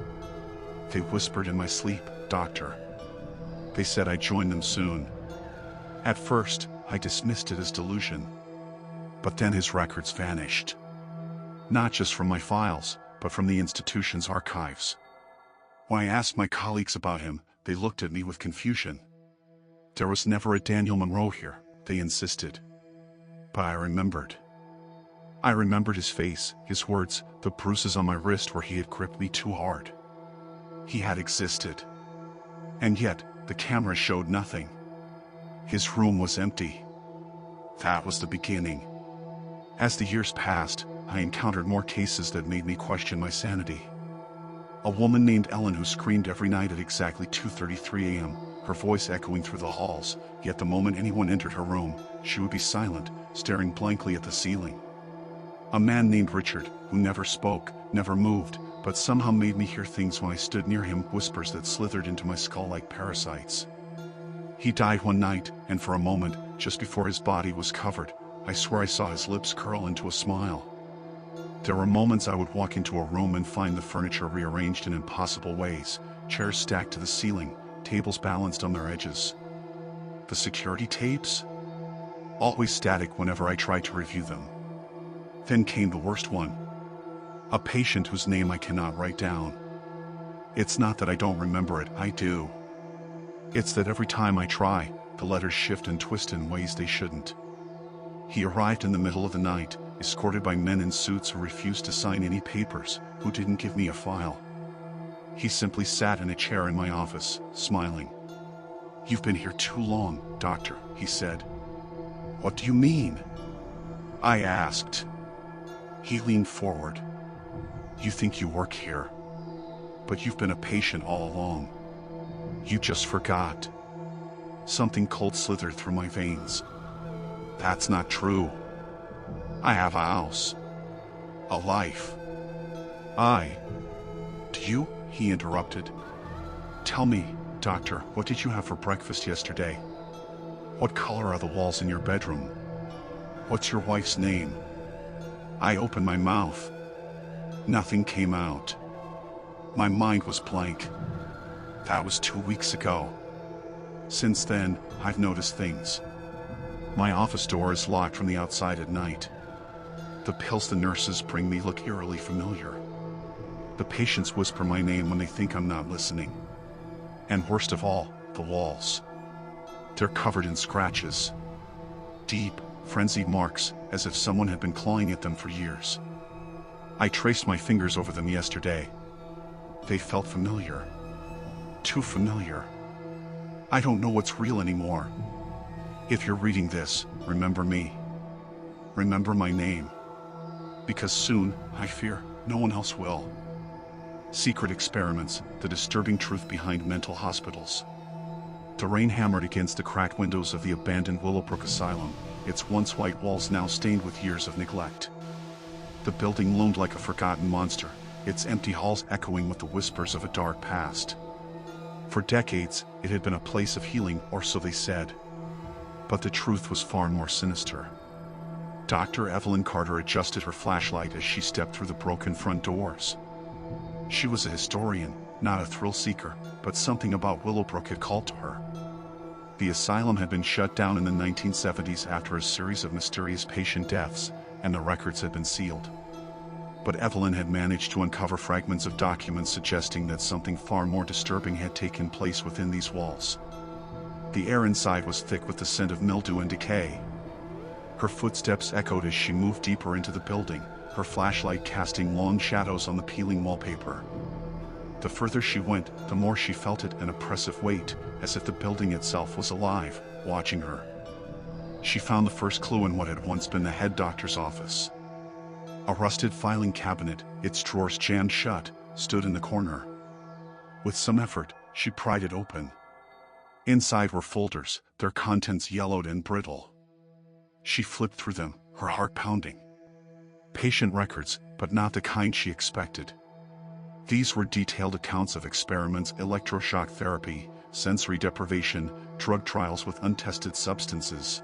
Speaker 1: They whispered in my sleep, "Doctor." They said I'd join them soon. At first, I dismissed it as delusion. But then his records vanished. Not just from my files, but from the institution's archives. When I asked my colleagues about him, they looked at me with confusion. There was never a Daniel Monroe here, they insisted. But I remembered. I remembered his face, his words, the bruises on my wrist where he had gripped me too hard. He had existed. And yet, the camera showed nothing. His room was empty. That was the beginning. As the years passed, I encountered more cases that made me question my sanity. A woman named Ellen who screamed every night at exactly 2:33 a.m., her voice echoing through the halls, yet the moment anyone entered her room, she would be silent, staring blankly at the ceiling. A man named Richard, who never spoke, never moved, but somehow made me hear things when I stood near him, whispers that slithered into my skull like parasites. He died one night, and for a moment, just before his body was covered, I swear I saw his lips curl into a smile. There were moments I would walk into a room and find the furniture rearranged in impossible ways, chairs stacked to the ceiling, tables balanced on their edges. The security tapes? Always static whenever I tried to review them. Then came the worst one. A patient whose name I cannot write down. It's not that I don't remember it, I do. It's that every time I try, the letters shift and twist in ways they shouldn't. He arrived in the middle of the night, escorted by men in suits who refused to sign any papers, who didn't give me a file. He simply sat in a chair in my office, smiling. "You've been here too long, doctor," he said. "What do you mean?" I asked. He leaned forward. "You think you work here, but you've been a patient all along. You just forgot." Something cold slithered through my veins. That's not true. I have a house. A life. Do you? He interrupted. "Tell me, doctor, what did you have for breakfast yesterday? What color are the walls in your bedroom? What's your wife's name?" I opened my mouth. Nothing came out. My mind was blank. That was 2 weeks ago. Since then, I've noticed things. My office door is locked from the outside at night. The pills the nurses bring me look eerily familiar. The patients whisper my name when they think I'm not listening. And worst of all, the walls. They're covered in scratches. deep, frenzied marks, as if someone had been clawing at them for years. I traced my fingers over them yesterday. They felt familiar. Too familiar. I don't know what's real anymore. If you're reading this, remember me. Remember my name. Because soon, I fear, no one else will. Secret experiments, the disturbing truth behind mental hospitals. The rain hammered against the cracked windows of the abandoned Willowbrook Asylum, its once white walls now stained with years of neglect. The building loomed like a forgotten monster, its empty halls echoing with the whispers of a dark past. For decades, it had been a place of healing, or so they said. But the truth was far more sinister. Dr. Evelyn Carter adjusted her flashlight as she stepped through the broken front doors. She was a historian, not a thrill-seeker, but something about Willowbrook had called to her. The asylum had been shut down in the 1970s after a series of mysterious patient deaths, and the records had been sealed. But Evelyn had managed to uncover fragments of documents suggesting that something far more disturbing had taken place within these walls. The air inside was thick with the scent of mildew and decay. Her footsteps echoed as she moved deeper into the building, her flashlight casting long shadows on the peeling wallpaper. The further she went, the more she felt it, an oppressive weight, as if the building itself was alive, watching her. She found the first clue in what had once been the head doctor's office. A rusted filing cabinet, its drawers jammed shut, stood in the corner. With some effort, she pried it open. Inside were folders, their contents yellowed and brittle. She flipped through them, her heart pounding. Patient records, but not the kind she expected. These were detailed accounts of experiments, electroshock therapy, sensory deprivation, drug trials with untested substances.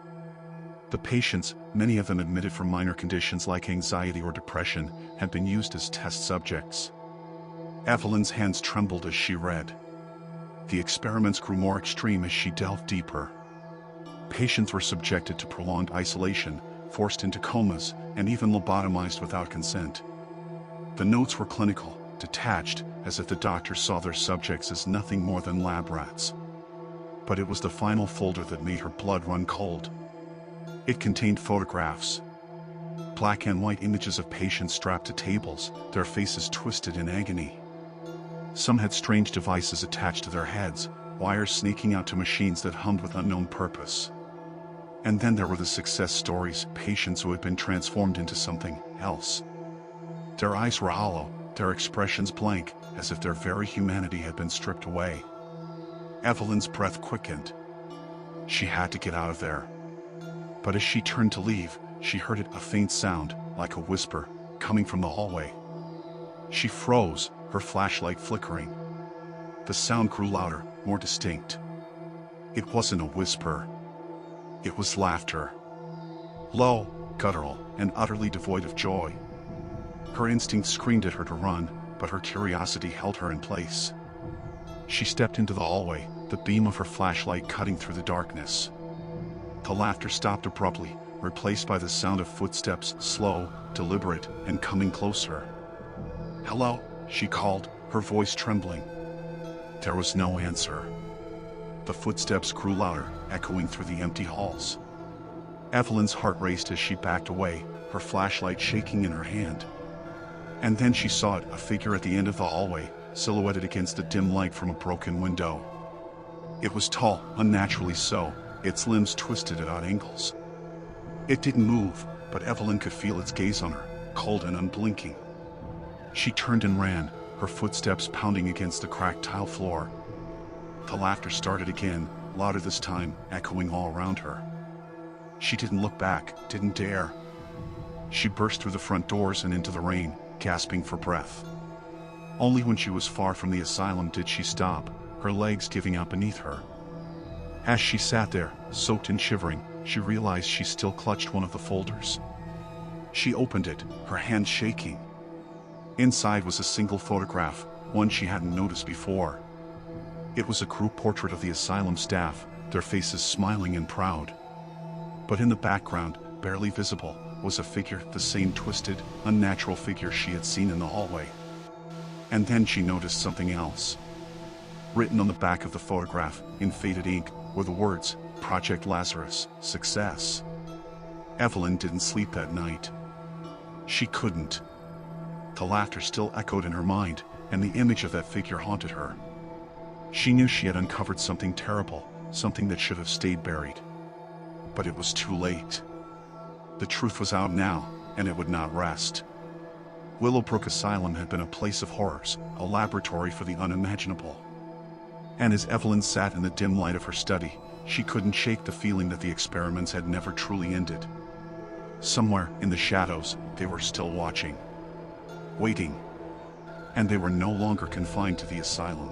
Speaker 1: The patients, many of them admitted for minor conditions like anxiety or depression, had been used as test subjects. Evelyn's hands trembled as she read. The experiments grew more extreme as she delved deeper. Patients were subjected to prolonged isolation, forced into comas, and even lobotomized without consent. The notes were clinical, detached, as if the doctors saw their subjects as nothing more than lab rats. But it was the final folder that made her blood run cold. It contained photographs. Black and white images of patients strapped to tables, their faces twisted in agony. Some had strange devices attached to their heads, wires snaking out to machines that hummed with unknown purpose. And then there were the success stories, patients who had been transformed into something else. Their eyes were hollow, their expressions blank, as if their very humanity had been stripped away. Evelyn's breath quickened. She had to get out of there. But as she turned to leave, she heard a faint sound, like a whisper, coming from the hallway. She froze, her flashlight flickering. The sound grew louder, more distinct. It wasn't a whisper. It was laughter. Low, guttural, and utterly devoid of joy. Her instinct screamed at her to run, but her curiosity held her in place. She stepped into the hallway, the beam of her flashlight cutting through the darkness. The laughter stopped abruptly, replaced by the sound of footsteps, slow, deliberate, and coming closer. "Hello," she called, her voice trembling. There was no answer. The footsteps grew louder, echoing through the empty halls. Evelyn's heart raced as she backed away, her flashlight shaking in her hand. And then she saw it, a figure at the end of the hallway, silhouetted against the dim light from a broken window. It was tall, unnaturally so, its limbs twisted at odd angles. It didn't move, but Evelyn could feel its gaze on her, cold and unblinking. She turned and ran, her footsteps pounding against the cracked tile floor. The laughter started again, louder this time, echoing all around her. She didn't look back, didn't dare. She burst through the front doors and into the rain, gasping for breath. Only when she was far from the asylum did she stop, her legs giving out beneath her. As she sat there, soaked and shivering, she realized she still clutched one of the folders. She opened it, her hand shaking. Inside was a single photograph, one she hadn't noticed before. It was a group portrait of the asylum staff, their faces smiling and proud. But in the background, barely visible, was a figure, the same twisted, unnatural figure she had seen in the hallway. And then she noticed something else. Written on the back of the photograph, in faded ink, were the words, "Project Lazarus, Success." Evelyn didn't sleep that night. She couldn't. The laughter still echoed in her mind, and the image of that figure haunted her. She knew she had uncovered something terrible, something that should have stayed buried. But it was too late. The truth was out now, and it would not rest. Willowbrook Asylum had been a place of horrors, a laboratory for the unimaginable. And as Evelyn sat in the dim light of her study, she couldn't shake the feeling that the experiments had never truly ended. Somewhere in the shadows, they were still watching. Waiting. And they were no longer confined to the asylum.